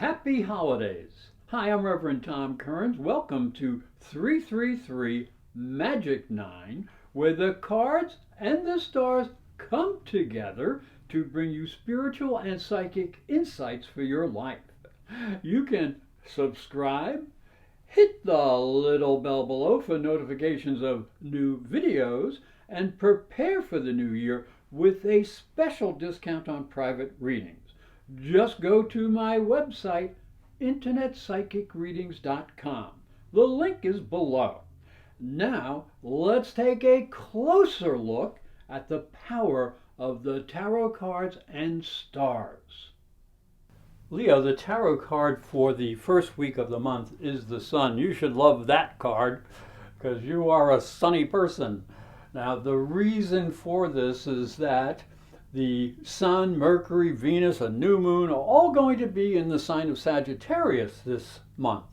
Happy holidays! Hi, I'm Reverend Tom Kearns. Welcome to 333 Magic 9, where the cards and the stars come together to bring you spiritual and psychic insights for your life. You can subscribe, hit the little bell below for notifications of new videos, and prepare for the new year with a special discount on private readings. Just go to my website, internetpsychicreadings.com. The link is below. Now, let's take a closer look at the power of the tarot cards and stars. Leo, the tarot card for the first week of the month is the Sun. You should love that card because you are a sunny person. Now, the reason for this is that the Sun, Mercury, Venus, a new moon are all going to be in the sign of Sagittarius this month.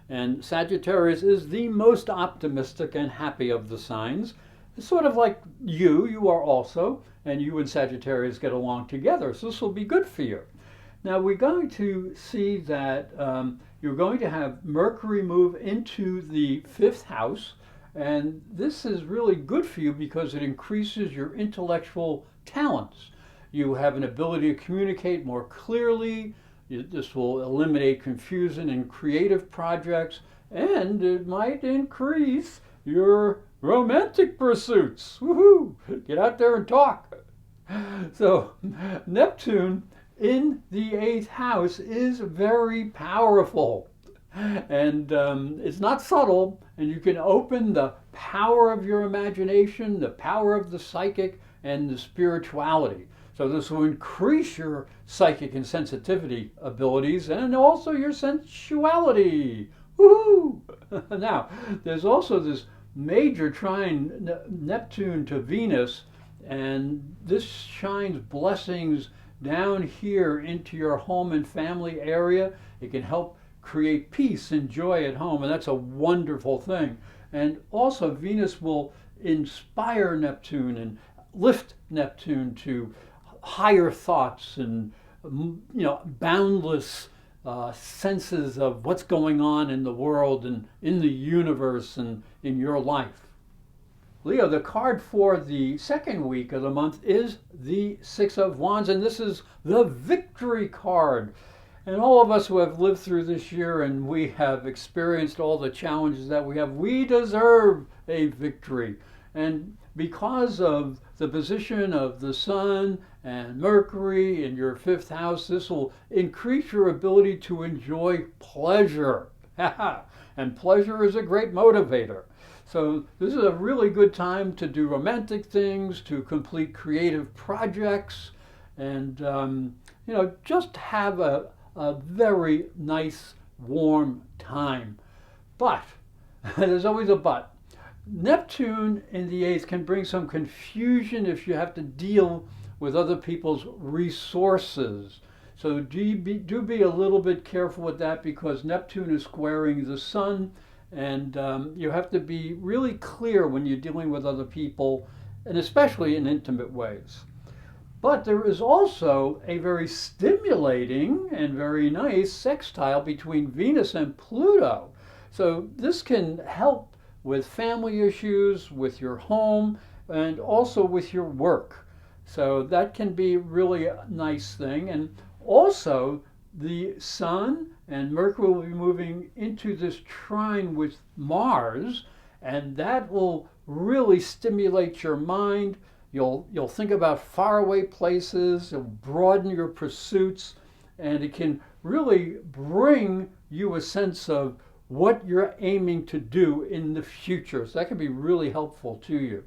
And Sagittarius is the most optimistic and happy of the signs. It's sort of like you are also, and you and Sagittarius get along together. So this will be good for you. Now we're going to see that you're going to have Mercury move into the fifth house. And this is really good for you because it increases your intellectual talents. You have an ability to communicate more clearly. This will eliminate confusion in creative projects, and it might increase your romantic pursuits. Woohoo! Get out there and talk. So, Neptune in the 8th house is very powerful. And it's not subtle, and you can open the power of your imagination, the power of the psychic, and the spirituality. So this will increase your psychic and sensitivity abilities and also your sensuality. Woohoo! Now, there's also this major trine, Neptune to Venus, and this shines blessings down here into your home and family area. It can help create peace and joy at home, and that's a wonderful thing. And also Venus will inspire Neptune and lift Neptune to higher thoughts and boundless senses of what's going on in the world and in the universe and in your life. Leo, the card for the second week of the month is the Six of Wands, and this is the victory card. And all of us who have lived through this year and we have experienced all the challenges that we have, we deserve a victory. And because of the position of the Sun and Mercury in your 5th house, this will increase your ability to enjoy pleasure. And pleasure is a great motivator. So this is a really good time to do romantic things, to complete creative projects, and just have a very nice, warm time. But, there's always a but. Neptune in the 8th can bring some confusion if you have to deal with other people's resources. So do be a little bit careful with that because Neptune is squaring the Sun, and you have to be really clear when you're dealing with other people, and especially in intimate ways. But there is also a very stimulating and very nice sextile between Venus and Pluto. So this can help with family issues, with your home, and also with your work. So that can be really a nice thing. And also the Sun and Mercury will be moving into this trine with Mars, and that will really stimulate your mind. You'll think about faraway places, it'll broaden your pursuits, and it can really bring you a sense of what you're aiming to do in the future. So that can be really helpful to you.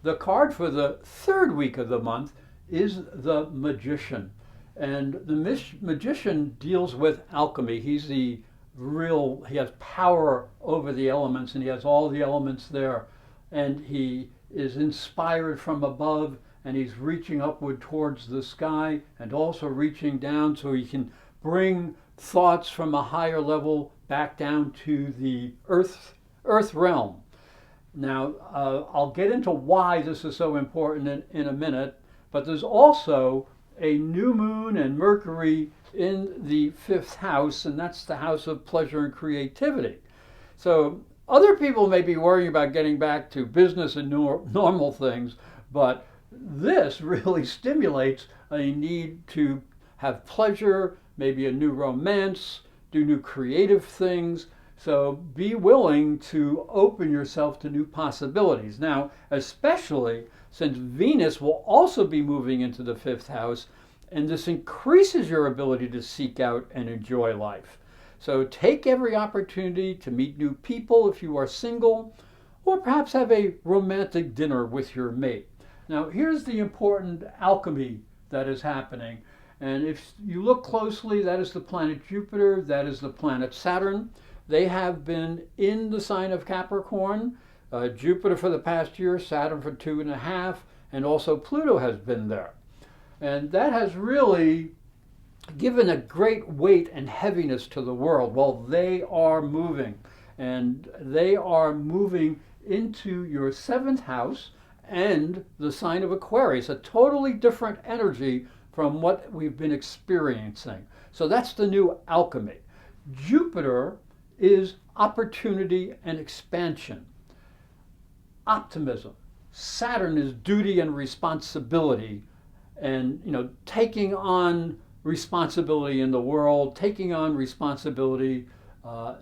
The card for the 3rd week of the month is the Magician. And the Magician deals with alchemy. He has power over the elements, and he has all the elements there. And he is inspired from above, and he's reaching upward towards the sky and also reaching down so he can bring thoughts from a higher level back down to the earth realm. Now, I'll get into why this is so important in a minute, but there's also a new moon and Mercury in the fifth house, and that's the house of pleasure and creativity. So other people may be worrying about getting back to business and normal things, but this really stimulates a need to have pleasure, maybe a new romance, do new creative things. So be willing to open yourself to new possibilities. Now, especially since Venus will also be moving into the fifth house, and this increases your ability to seek out and enjoy life. So take every opportunity to meet new people if you are single, or perhaps have a romantic dinner with your mate. Now, here's the important alchemy that is happening. And if you look closely, that is the planet Jupiter, that is the planet Saturn. They have been in the sign of Capricorn, Jupiter for the past year, Saturn for 2.5, and also Pluto has been there. And that has really given a great weight and heaviness to the world. Well, they are moving, and they are moving into your seventh house and the sign of Aquarius, a totally different energy from what we've been experiencing. So that's the new alchemy. Jupiter is opportunity and expansion, optimism. Saturn is duty and responsibility, and taking on responsibility in the world, taking on responsibility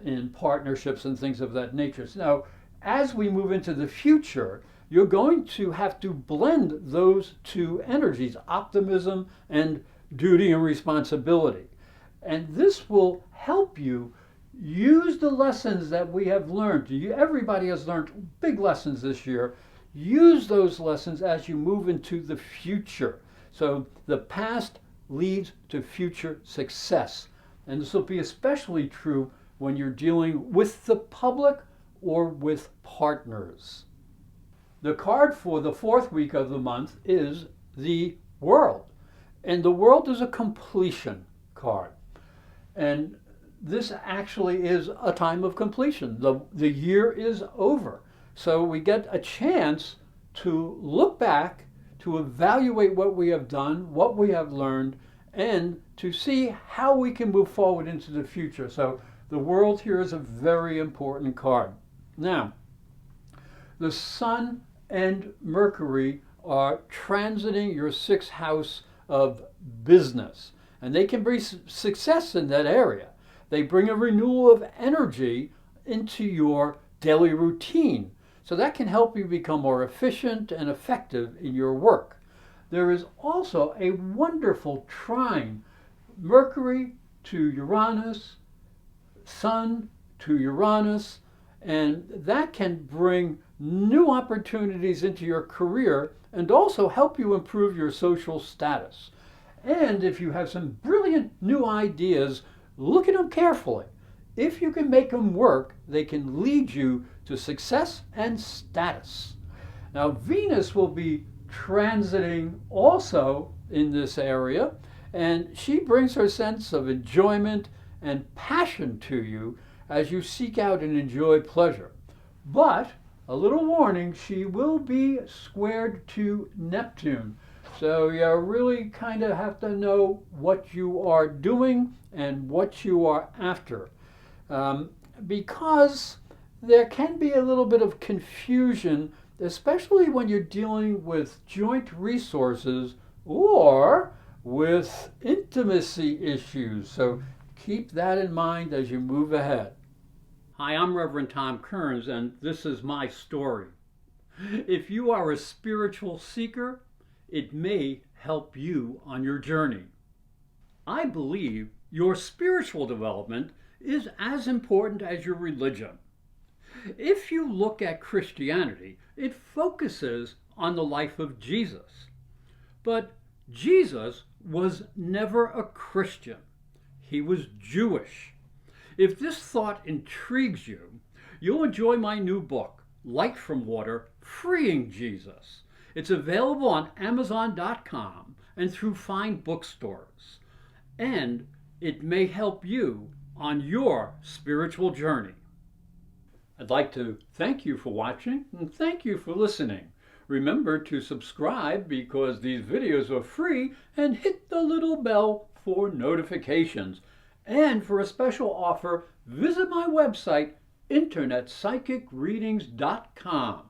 in partnerships and things of that nature. So now, as we move into the future, you're going to have to blend those two energies, optimism and duty and responsibility. And this will help you use the lessons that we have learned. Everybody has learned big lessons this year. Use those lessons as you move into the future. So the past leads to future success. And this will be especially true when you're dealing with the public or with partners. The card for the fourth week of the month is the World. And the World is a completion card. And this actually is a time of completion. The year is over. So we get a chance to look back, to evaluate what we have done, what we have learned, and to see how we can move forward into the future. So the World here is a very important card. Now, the Sun and Mercury are transiting your sixth house of business, and they can bring success in that area. They bring a renewal of energy into your daily routine. So that can help you become more efficient and effective in your work. There is also a wonderful trine, Mercury to Uranus, Sun to Uranus, and that can bring new opportunities into your career and also help you improve your social status. And if you have some brilliant new ideas, look at them carefully. If you can make them work, they can lead you to success and status. Now, Venus will be transiting also in this area, and she brings her sense of enjoyment and passion to you as you seek out and enjoy pleasure. But, a little warning, she will be squared to Neptune. So you really kind of have to know what you are doing and what you are after. Because there can be a little bit of confusion, especially when you're dealing with joint resources or with intimacy issues. So keep that in mind as you move ahead. Hi, I'm Reverend Tom Kearns, and this is my story. If you are a spiritual seeker, it may help you on your journey. I believe your spiritual development is as important as your religion. If you look at Christianity, it focuses on the life of Jesus. But Jesus was never a Christian. He was Jewish. If this thought intrigues you, you'll enjoy my new book, Light from Water, Freeing Jesus. It's available on Amazon.com and through fine bookstores. And it may help you on your spiritual journey. I'd like to thank you for watching and thank you for listening. Remember to subscribe because these videos are free, and hit the little bell for notifications. And for a special offer, visit my website, internetpsychicreadings.com.